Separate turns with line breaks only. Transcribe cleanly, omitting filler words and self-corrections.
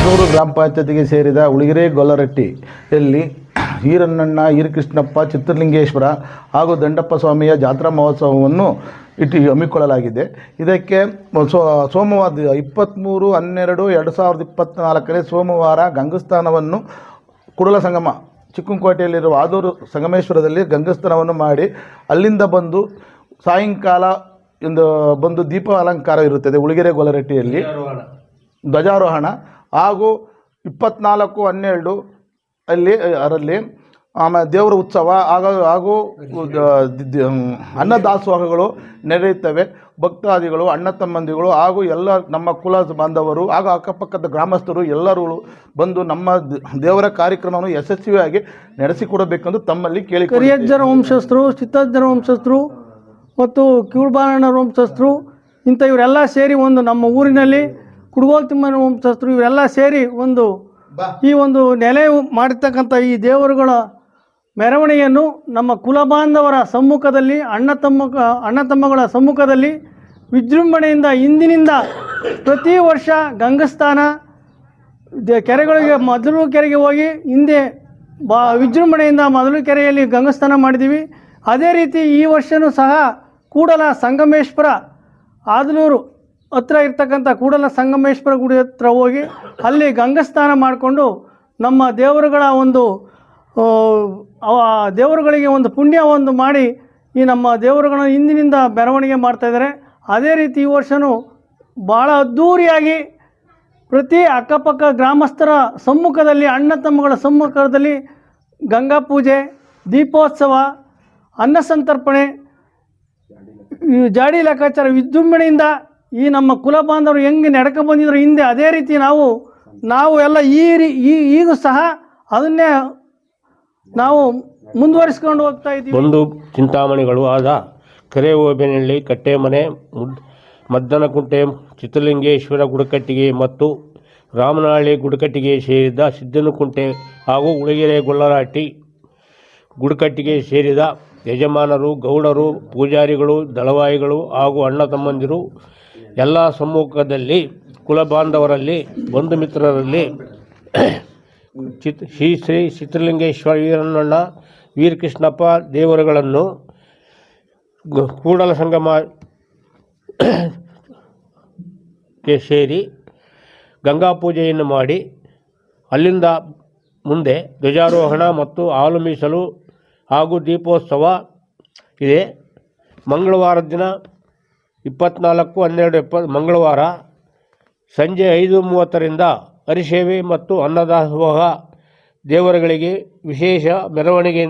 ಆದೂರು ಗ್ರಾಮ ಪಂಚಾಯತಿಗೆ ಸೇರಿದ ಉಳಿಗೆರೆ ಗೊಲ್ಲರಟ್ಟಿಯಲ್ಲಿ ಈರಣ್ಣಣ್ಣ ಈರಕೃಷ್ಣಪ್ಪ ಚಿತ್ರಲಿಂಗೇಶ್ವರ ಹಾಗೂ ದಂಡಪ್ಪ ಸ್ವಾಮಿಯ ಜಾತ್ರಾ ಮಹೋತ್ಸವವನ್ನು ಹಮ್ಮಿಕೊಳ್ಳಲಾಗಿದೆ. ಇದಕ್ಕೆ ಸೋಮವಾರ 23/12/2024 ಸೋಮವಾರ ಗಂಗಸ್ಥಾನವನ್ನು ಕುಡಲ ಸಂಗಮ ಚಿಕ್ಕನಕೋಟೆಯಲ್ಲಿರುವ ಆದೂರು ಸಂಗಮೇಶ್ವರದಲ್ಲಿ ಗಂಗಸ್ಥಾನವನ್ನು ಮಾಡಿ ಅಲ್ಲಿಂದ ಬಂದು ಸಾಯಂಕಾಲ ಬಂದು ದೀಪ ಅಲಂಕಾರ ಇರುತ್ತದೆ. ಉಳಿಗೆರೆ ಗೊಲ್ಲರಟ್ಟಿಯಲ್ಲಿ ಧ್ವಜಾರೋಹಣ ಹಾಗೂ 24/12 ಅದರಲ್ಲಿ ಆಮೇಲೆ ದೇವರ ಉತ್ಸವ ಹಾಗೂ ಅನ್ನದಾಸೋಹಗಳು ನಡೆಯುತ್ತವೆ. ಭಕ್ತಾದಿಗಳು ಅಣ್ಣ ತಮ್ಮಂದಿಗಳು ಹಾಗೂ ಎಲ್ಲ ನಮ್ಮ ಕುಲ ಬಾಂಧವರು ಹಾಗೂ ಅಕ್ಕಪಕ್ಕದ ಗ್ರಾಮಸ್ಥರು ಎಲ್ಲರೂ ಬಂದು ನಮ್ಮ ದೇವರ ಕಾರ್ಯಕ್ರಮವನ್ನು ಯಶಸ್ವಿಯಾಗಿ ನಡೆಸಿಕೊಡಬೇಕೆಂದು ತಮ್ಮಲ್ಲಿ
ಕರಿಯಜ್ಜರ ವಂಶಸ್ಥರು, ಚಿತ್ತಜ್ಜರ ವಂಶಸ್ಥರು ಮತ್ತು ಕಿವುಡಬಾರಣ್ಣರ ವಂಶಸ್ಥರು ಇಂಥ ಇವರೆಲ್ಲ ಸೇರಿ ಒಂದು ನಮ್ಮ ಊರಿನಲ್ಲಿ ಕುಡುಗೋಲು ತಿಮ್ಮನ ವಂಶಸ್ಥರು ಇವರೆಲ್ಲ ಸೇರಿ ಈ ಒಂದು ನೆಲೆ ಮಾಡಿರ್ತಕ್ಕಂಥ ಈ ದೇವರುಗಳ ಮೆರವಣಿಗೆಯನ್ನು ನಮ್ಮ ಕುಲಬಾಂಧವರ ಸಮ್ಮುಖದಲ್ಲಿ ಅಣ್ಣ ತಮ್ಮಗಳ ಸಮ್ಮುಖದಲ್ಲಿ ವಿಜೃಂಭಣೆಯಿಂದ ಇಂದಿನಿಂದ ಪ್ರತಿ ವರ್ಷ ಗಂಗಸ್ಥಾನ ಕೆರೆಗಳಿಗೆ ಮೊದಲು ಕೆರೆಗೆ ಹೋಗಿ ಹಿಂದೆ ವಿಜೃಂಭಣೆಯಿಂದ ಮೊದಲು ಕೆರೆಯಲ್ಲಿ ಗಂಗಸ್ಥಾನ ಮಾಡಿದ್ದೀವಿ. ಅದೇ ರೀತಿ ಈ ವರ್ಷವೂ ಸಹ ಕೂಡಲ ಸಂಗಮೇಶ್ವರ ಆದನೂರು ಹತ್ರ ಇರ್ತಕ್ಕಂಥ ಕೂಡಲ ಸಂಗಮೇಶ್ವರ ಗುಡಿ ಹತ್ರ ಹೋಗಿ ಅಲ್ಲಿ ಗಂಗಸ್ಥಾನ ಮಾಡಿಕೊಂಡು ನಮ್ಮ ದೇವರುಗಳ ದೇವರುಗಳಿಗೆ ಒಂದು ಪುಣ್ಯ ಮಾಡಿ ಈ ನಮ್ಮ ದೇವರುಗಳನ್ನು ಇಂದಿನಿಂದ ಮೆರವಣಿಗೆ ಮಾಡ್ತಾಯಿದ್ದಾರೆ. ಅದೇ ರೀತಿ ಈ ವರ್ಷವೂ ಭಾಳ ಅದ್ಧೂರಿಯಾಗಿ ಪ್ರತಿ ಅಕ್ಕಪಕ್ಕ ಗ್ರಾಮಸ್ಥರ ಸಮ್ಮುಖದಲ್ಲಿ ಅಣ್ಣ ತಮ್ಮಗಳ ಸಮ್ಮುಖದಲ್ಲಿ ಗಂಗಾ ಪೂಜೆ, ದೀಪೋತ್ಸವ, ಅನ್ನ ಸಂತರ್ಪಣೆ, ಜಾಡಿ ಲೆಕ್ಕಾಚಾರ ವಿಜೃಂಭಣೆಯಿಂದ ಈ ನಮ್ಮ ಕುಲ ಬಾಂಧವರು ಹೆಂಗೆ ನಡ್ಕೊ ಬಂದಿದ್ರು ಹಿಂದೆ ಅದೇ ರೀತಿ ನಾವು ಎಲ್ಲ ಈಗೂ ಸಹ ಅದನ್ನೇ ನಾವು ಮುಂದುವರಿಸ್ಕೊಂಡು ಹೋಗ್ತಾ ಇದ್ದೀವಿ.
ಒಂದು ಚಿಂತಾಮಣಿಗಳು ಆದ ಕೆರೆ ಹೋಬಳಿಯಲ್ಲಿ ಕಟ್ಟೆಮನೆ, ಮದ್ದನಕುಂಟೆ, ಚಿತ್ರಲಿಂಗೇಶ್ವರ ಗುಡಕಟ್ಟಿಗೆ ಮತ್ತು ರಾಮನಹಳ್ಳಿ ಗುಡಕಟ್ಟಿಗೆ ಸೇರಿದ ಸಿದ್ದನಕುಂಟೆ ಹಾಗೂ ಉಳಿಗೆರೆ ಗೊಲ್ಲರಟ್ಟಿ ಗುಡಕಟ್ಟಿಗೆ ಸೇರಿದ ಯಜಮಾನರು, ಗೌಡರು, ಪೂಜಾರಿಗಳು, ದಳವಾಯಿಗಳು ಹಾಗೂ ಅಣ್ಣ ತಮ್ಮಂದಿರು ಎಲ್ಲ ಸಮ್ಮುಖದಲ್ಲಿ ಕುಲಬಾಂಧವರಲ್ಲಿ ಬಂಧು ಮಿತ್ರರಲ್ಲಿ ಶ್ರೀ ಚಿತ್ರಲಿಂಗೇಶ್ವರ ಈರಣ್ಣಣ್ಣ ವೀರಕೃಷ್ಣಪ್ಪ ದೇವರುಗಳನ್ನು ಕೂಡಲ ಸಂಗಮಕ್ಕೆ ಸೇರಿ ಗಂಗಾ ಪೂಜೆಯನ್ನು ಮಾಡಿ ಅಲ್ಲಿಂದ ಮುಂದೆ ಧ್ವಜಾರೋಹಣ ಮತ್ತು ಹಾಲು ಮೀಸಲು ಹಾಗೂ ದೀಪೋತ್ಸವ ಇದೆ. ಮಂಗಳವಾರ ದಿನ 24/12 ಮಂಗಳವಾರ ಸಂಜೆ 5:30ರಿಂದ ಹರಿಸೇವೆ ಮತ್ತು ಅನ್ನದಾಸೋಹ ದೇವರುಗಳಿಗೆ ವಿಶೇಷ ಮೆರವಣಿಗೆ